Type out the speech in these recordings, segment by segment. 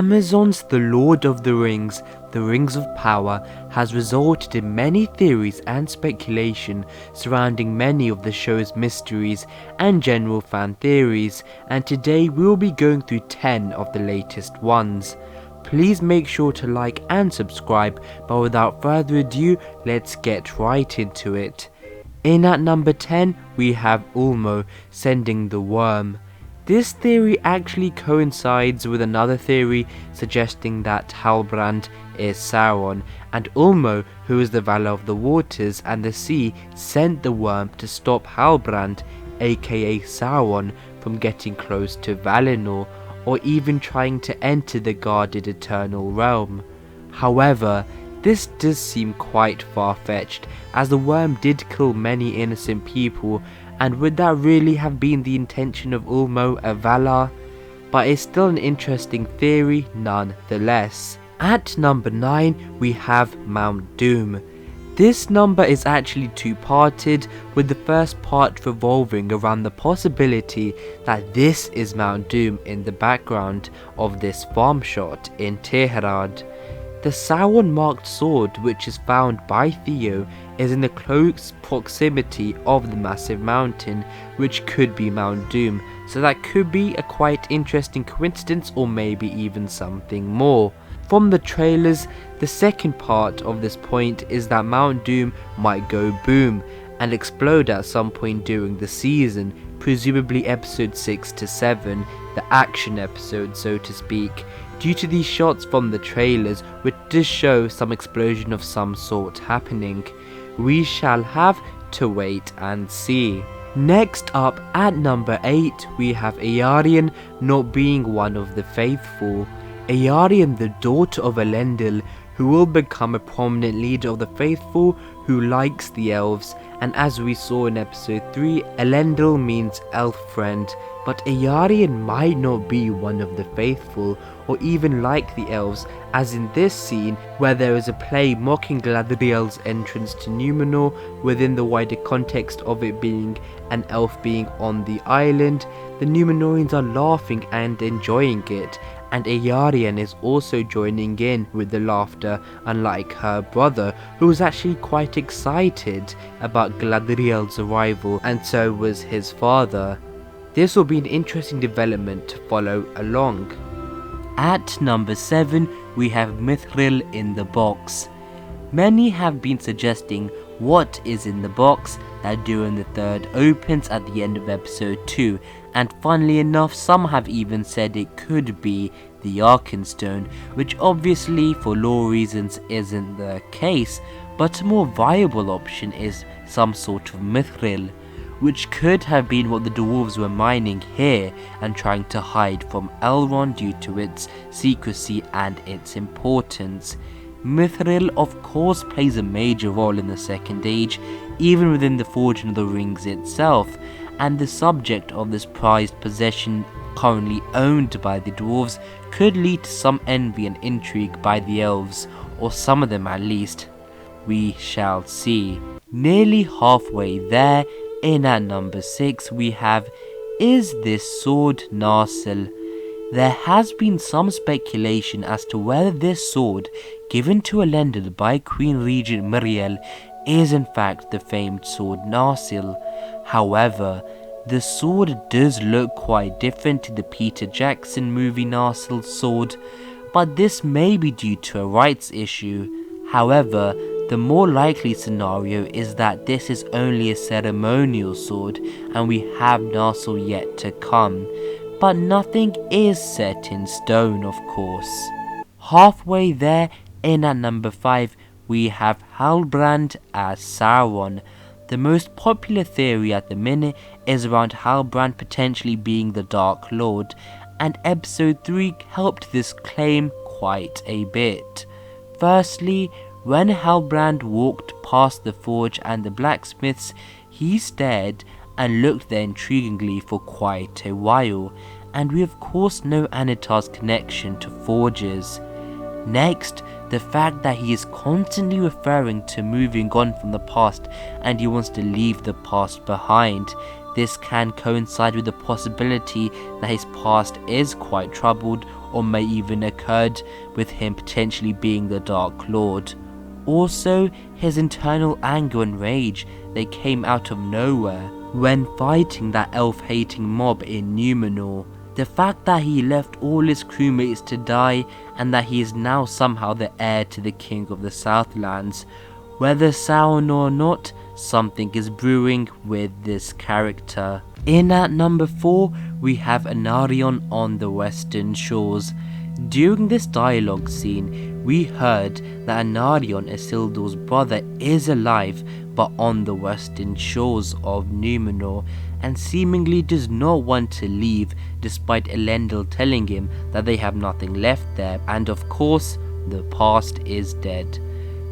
Amazon's The Lord of the Rings, The Rings of Power, has resulted in many theories and speculation surrounding many of the show's mysteries and general fan theories, and today we will be going through 10 of the latest ones. Please make sure to like and subscribe, but without further ado, let's get right into it. In at number 10, we have Ulmo sending the worm. This theory actually coincides with another theory suggesting that Hal Brand is Sauron, and Ulmo, who is the Valar of the Waters and the Sea, sent the worm to stop Hal Brand, aka Sauron, from getting close to Valinor, or even trying to enter the guarded Eternal Realm. However, this does seem quite far-fetched, as the worm did kill many innocent people, and would that really have been the intention of Ulmo, a Valar? But it's still an interesting theory nonetheless. At number 9, we have Mount Doom. This number is actually two-parted, with the first part revolving around the possibility that this is Mount Doom in the background of this farm shot in Teherad. The Sauron-marked sword, which is found by Theo, is in the close proximity of the massive mountain, which could be Mount Doom, so that could be a quite interesting coincidence, or maybe even something more. From the trailers, the second part of this point is that Mount Doom might go boom and explode at some point during the season, presumably episode 6 to 7, the action episode so to speak, due to these shots from the trailers, which does show some explosion of some sort happening. We shall have to wait and see. Next up, at number 8, we have Ayari not being one of the faithful. Ayari, the daughter of Elendil, who will become a prominent leader of the faithful who likes the elves, and as we saw in episode 3, Elendil means elf friend, but Ayari might not be one of the faithful, or even like the elves, as in this scene where there is a play mocking Galadriel's entrance to Numenor within the wider context of it being an elf being on the island. The Numenorians are laughing and enjoying it, and Ayari is also joining in with the laughter, unlike her brother, who was actually quite excited about Galadriel's arrival, and so was his father. This will be an interesting development to follow along. At number 7, we have Mithril in the box. Many have been suggesting what is in the box that during the third opens at the end of episode 2, and funnily enough, some have even said it could be the Arkenstone, which obviously for lore reasons isn't the case, but a more viable option is some sort of Mithril, which could have been what the dwarves were mining here and trying to hide from Elrond due to its secrecy and its importance. Mithril of course plays a major role in the Second Age, even within the Forging of the Rings itself, and the subject of this prized possession currently owned by the dwarves could lead to some envy and intrigue by the elves, or some of them at least. We shall see. Nearly halfway there, in at number 6, we have, is this sword Nasal? There has been some speculation as to whether this sword, given to Elendil by Queen Regent Miriel, is in fact the famed sword Nasal. However, the sword does look quite different to the Peter Jackson movie Nasal sword, but this may be due to a rights issue. However, the more likely scenario is that this is only a ceremonial sword and we have Nasal yet to come, but nothing is set in stone of course. Halfway there, in at number 5, we have Hal Brand as Sauron. The most popular theory at the minute is around Hal Brand potentially being the Dark Lord, and episode 3 helped this claim quite a bit. Firstly, when Hal Brand walked past the forge and the blacksmiths, he stared and looked there intriguingly for quite a while, and we of course know Anatar's connection to forges. Next, the fact that he is constantly referring to moving on from the past and he wants to leave the past behind. This can coincide with the possibility that his past is quite troubled, or may even occurred with him potentially being the Dark Lord. Also, his internal anger and rage, they came out of nowhere when fighting that elf-hating mob in Numenor. The fact that he left all his crewmates to die and that he is now somehow the heir to the King of the Southlands. Whether Sauron or not, something is brewing with this character. In at number 4, we have Anarion on the Western Shores. During this dialogue scene, we heard that Anarion, Isildur's brother, is alive but on the western shores of Numenor and seemingly does not want to leave despite Elendil telling him that they have nothing left there, and of course the past is dead.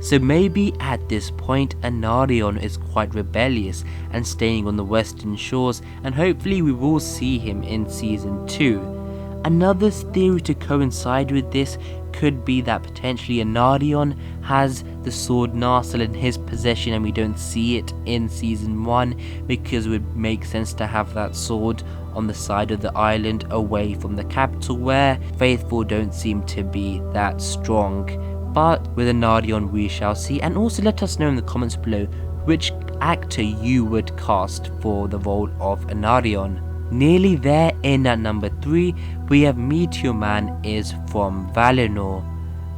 So maybe at this point Anarion is quite rebellious and staying on the western shores, and hopefully we will see him in season 2. Another theory to coincide with this could be that potentially Anarion has the sword Nasal in his possession and we don't see it in season 1, because it would make sense to have that sword on the side of the island away from the capital where faithful don't seem to be that strong. But with Anarion we shall see. And also let us know in the comments below which actor you would cast for the role of Anarion. Nearly there. In at number 3, we have Meteor Man is from Valinor.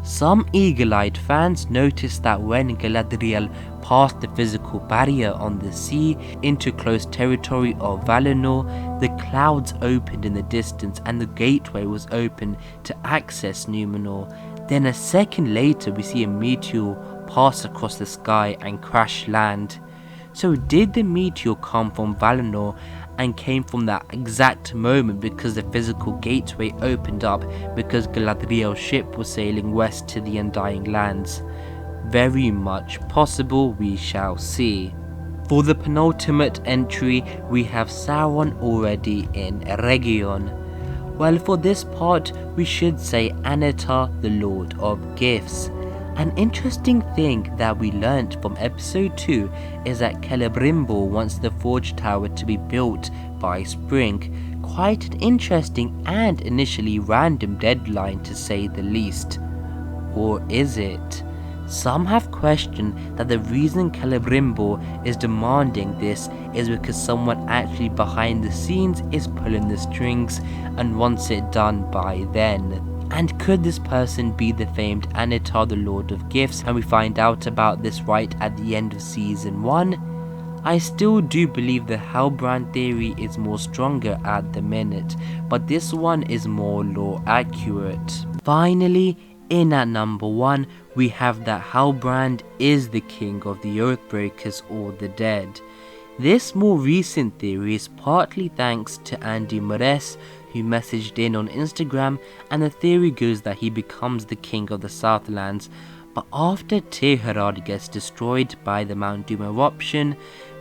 Some eagle-eyed fans noticed that when Galadriel passed the physical barrier on the sea into close territory of Valinor, the clouds opened in the distance and the gateway was open to access Numenor. Then a second later we see a meteor pass across the sky and crash land. So did the meteor come from Valinor and came from that exact moment because the physical gateway opened up because Galadriel's ship was sailing west to the Undying Lands? Very much possible, we shall see. For the penultimate entry, we have Sauron already in Eregion. Well, for this part, we should say Anatar, the Lord of Gifts. An interesting thing that we learnt from episode 2 is that Celebrimbor wants the Forge Tower to be built by spring. Quite an interesting and initially random deadline, to say the least. Or is it? Some have questioned that the reason Celebrimbor is demanding this is because someone actually behind the scenes is pulling the strings and wants it done by then. And could this person be the famed Anatar, the Lord of Gifts, and we find out about this right at the end of season 1? I still do believe the Hal Brand theory is more stronger at the minute, but this one is more lore accurate. Finally, in at number 1, we have that Hal Brand is the king of the Oathbreakers or the dead. This more recent theory is partly thanks to Andy Mores, who messaged in on Instagram, and the theory goes that he becomes the king of the Southlands, but after Teherad gets destroyed by the Mount Doom eruption,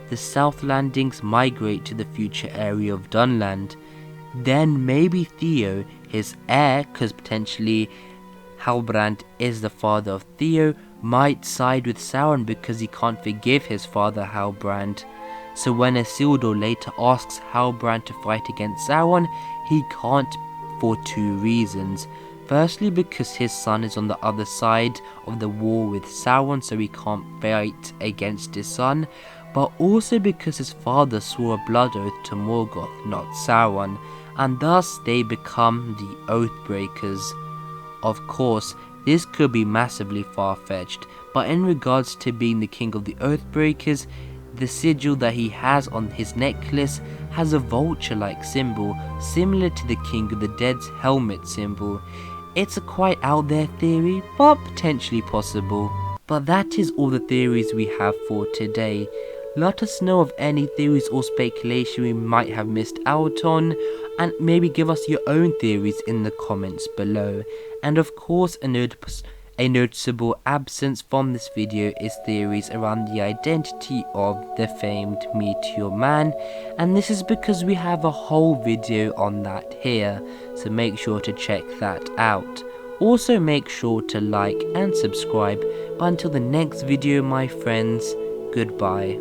the Southlandings migrate to the future area of Dunland. Then maybe Theo, his heir, because potentially Halbrand is the father of Theo, might side with Sauron because he can't forgive his father Halbrand. So when Isildur later asks Halbrand to fight against Sauron, he can't for 2 reasons. Firstly, because his son is on the other side of the war with Sauron, so he can't fight against his son, but also because his father swore a blood oath to Morgoth, not Sauron, and thus they become the Oathbreakers. Of course, this could be massively far-fetched, but in regards to being the king of the Oathbreakers, the sigil that he has on his necklace has a vulture-like symbol, similar to the King of the Dead's helmet symbol. It's a quite out there theory, but potentially possible. But that is all the theories we have for today. Let us know of any theories or speculation we might have missed out on, and maybe give us your own theories in the comments below. And of course, a noticeable absence from this video is theories around the identity of the famed Meteor Man, and this is because we have a whole video on that here, so make sure to check that out. Also make sure to like and subscribe, but until the next video my friends, goodbye.